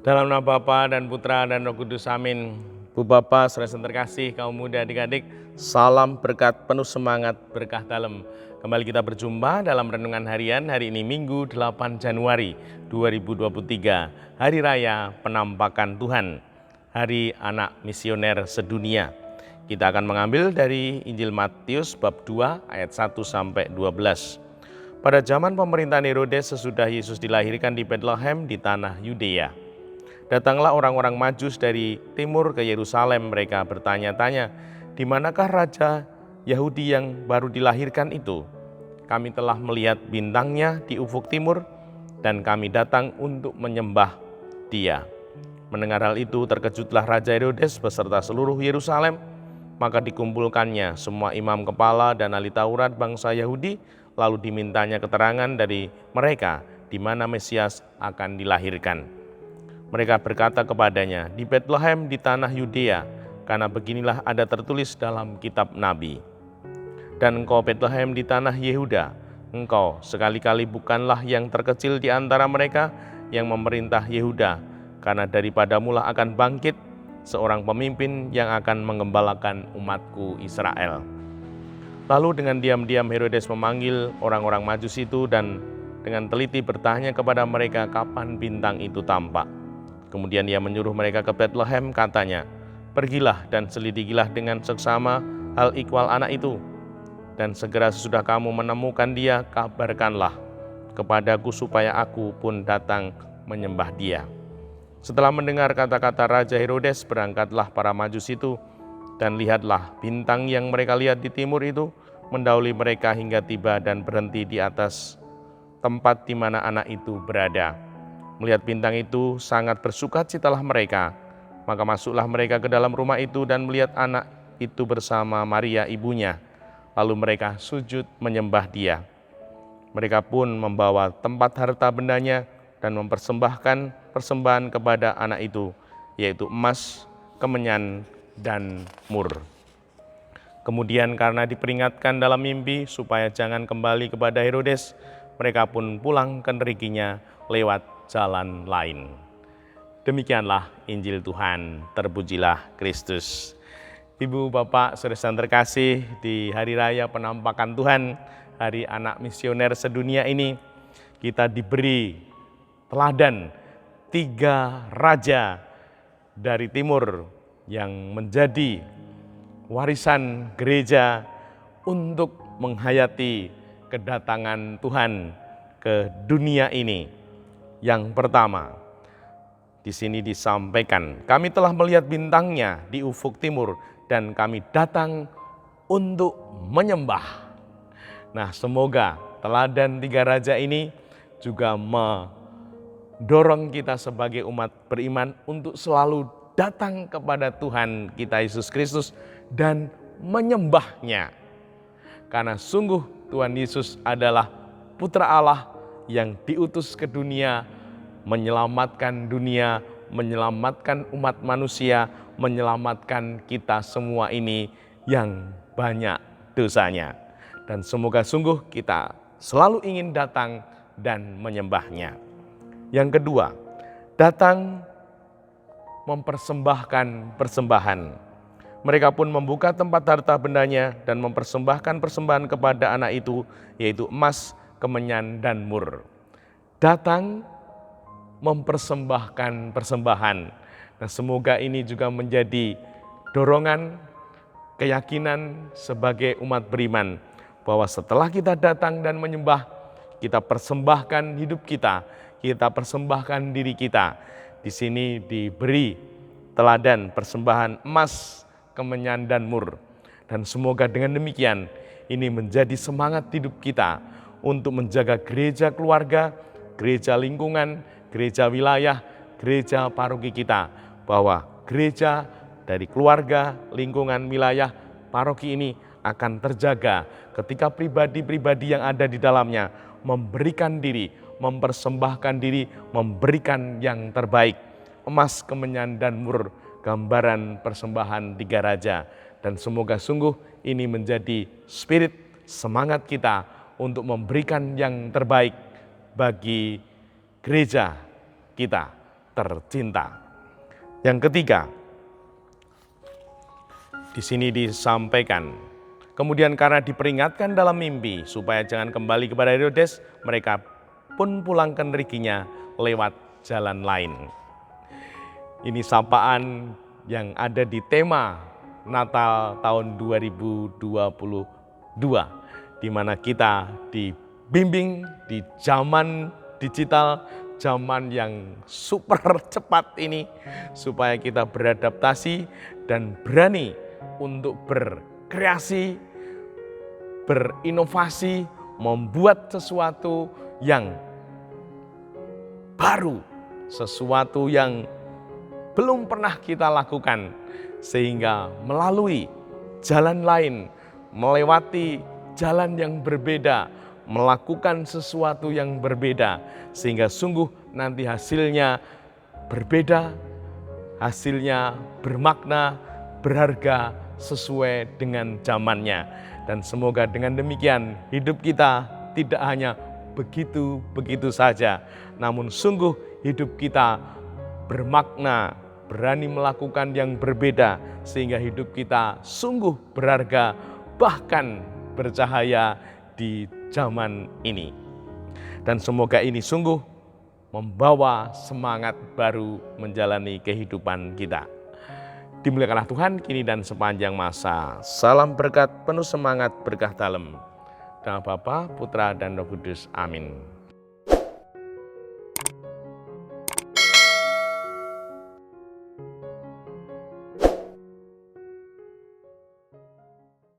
Dalam nama Bapa dan Putra dan Roh Kudus, amin. Bu Bapak, saudara terkasih, kaum muda, adik-adik, salam berkat penuh semangat, berkah dalam. Kembali kita berjumpa dalam renungan harian hari ini Minggu 8 Januari 2023, Hari Raya Penampakan Tuhan, Hari Anak Misioner Sedunia. Kita akan mengambil dari Injil Matius bab 2 ayat 1 sampai 12. Pada zaman pemerintahan Herodes sesudah Yesus dilahirkan di Bethlehem di tanah Yudea, datanglah orang-orang Majus dari timur ke Yerusalem. Mereka bertanya-tanya, "Di manakah raja Yahudi yang baru dilahirkan itu? Kami telah melihat bintangnya di ufuk timur dan kami datang untuk menyembah dia." Mendengar hal itu, terkejutlah Raja Herodes beserta seluruh Yerusalem. Maka dikumpulkannya semua imam kepala dan ahli Taurat bangsa Yahudi, lalu dimintanya keterangan dari mereka di mana Mesias akan dilahirkan. Mereka berkata kepadanya, "Di Bethlehem di tanah Yudea, karena beginilah ada tertulis dalam kitab Nabi. Dan engkau Bethlehem di tanah Yehuda, engkau sekali-kali bukanlah yang terkecil di antara mereka yang memerintah Yehuda, karena daripadamulah akan bangkit seorang pemimpin yang akan menggembalakan umatku Israel." Lalu dengan diam-diam Herodes memanggil orang-orang Majus itu dan dengan teliti bertanya kepada mereka kapan bintang itu tampak. Kemudian ia menyuruh mereka ke Bethlehem, katanya, "Pergilah dan selidikilah dengan seksama hal ikhwal anak itu. Dan segera sesudah kamu menemukan dia, kabarkanlah kepadaku supaya aku pun datang menyembah dia." Setelah mendengar kata-kata Raja Herodes, berangkatlah para Majus itu, dan lihatlah bintang yang mereka lihat di timur itu mendahului mereka hingga tiba dan berhenti di atas tempat di mana anak itu berada. Melihat bintang itu sangat bersukacitalah mereka. Maka masuklah mereka ke dalam rumah itu dan melihat anak itu bersama Maria ibunya. Lalu mereka sujud menyembah dia. Mereka pun membawa tempat harta bendanya dan mempersembahkan persembahan kepada anak itu, yaitu emas, kemenyan, dan mur. Kemudian karena diperingatkan dalam mimpi supaya jangan kembali kepada Herodes, mereka pun pulang ke negerinya lewat jalan lain. Demikianlah Injil Tuhan, terpujilah Kristus. Ibu, Bapak, saudara terkasih, di Hari Raya Penampakan Tuhan, Hari Anak Misioner Sedunia ini, kita diberi teladan 3 raja dari timur yang menjadi warisan gereja untuk menghayati kedatangan Tuhan ke dunia ini. Yang pertama, di sini disampaikan, "Kami telah melihat bintangnya di ufuk timur dan kami datang untuk menyembah." Nah, semoga teladan 3 raja ini juga mendorong kita sebagai umat beriman untuk selalu datang kepada Tuhan kita Yesus Kristus dan menyembahnya. Karena sungguh Tuhan Yesus adalah Putra Allah yang diutus ke dunia, menyelamatkan dunia, menyelamatkan umat manusia, menyelamatkan kita semua ini yang banyak dosanya. Dan semoga sungguh kita selalu ingin datang dan menyembahnya. Yang kedua, datang mempersembahkan persembahan. Mereka pun membuka tempat harta bendanya dan mempersembahkan persembahan kepada anak itu, yaitu emas, kemenyan, dan mur. Datang mempersembahkan persembahan. Nah, semoga ini juga menjadi dorongan, keyakinan sebagai umat beriman, bahwa setelah kita datang dan menyembah, kita persembahkan hidup kita persembahkan diri kita. Di sini diberi teladan persembahan emas, kemenyan, dan mur. Dan semoga dengan demikian ini menjadi semangat hidup kita untuk menjaga gereja keluarga, gereja lingkungan, gereja wilayah, gereja paroki kita, bahwa gereja dari keluarga, lingkungan, wilayah, paroki ini akan terjaga ketika pribadi-pribadi yang ada di dalamnya memberikan diri, mempersembahkan diri, memberikan yang terbaik. Emas, kemenyan, dan mur, gambaran persembahan 3 raja. Dan semoga sungguh ini menjadi spirit semangat kita untuk memberikan yang terbaik bagi gereja kita, tercinta. Yang ketiga, di sini disampaikan, kemudian karena diperingatkan dalam mimpi supaya jangan kembali kepada Herodes, mereka pun pulang ke negerinya lewat jalan lain. Ini sapaan yang ada di tema Natal tahun 2022, di mana kita dibimbing di zaman digital, zaman yang super cepat ini, supaya kita beradaptasi dan berani untuk berkreasi, berinovasi, membuat sesuatu yang baru, sesuatu yang belum pernah kita lakukan, sehingga melalui jalan lain, melewati jalan yang berbeda, melakukan sesuatu yang berbeda, sehingga sungguh nanti hasilnya berbeda, hasilnya bermakna, berharga sesuai dengan zamannya. Dan semoga dengan demikian hidup kita tidak hanya begitu-begitu saja, namun sungguh hidup kita bermakna, berani melakukan yang berbeda, sehingga hidup kita sungguh berharga, bahkan bercahaya di zaman ini. Dan semoga ini sungguh membawa semangat baru menjalani kehidupan kita. Dimuliakanlah Tuhan kini dan sepanjang masa. Salam berkat, penuh semangat, berkah dalam. Nama Bapa, Putra, dan Roh Kudus. Amin.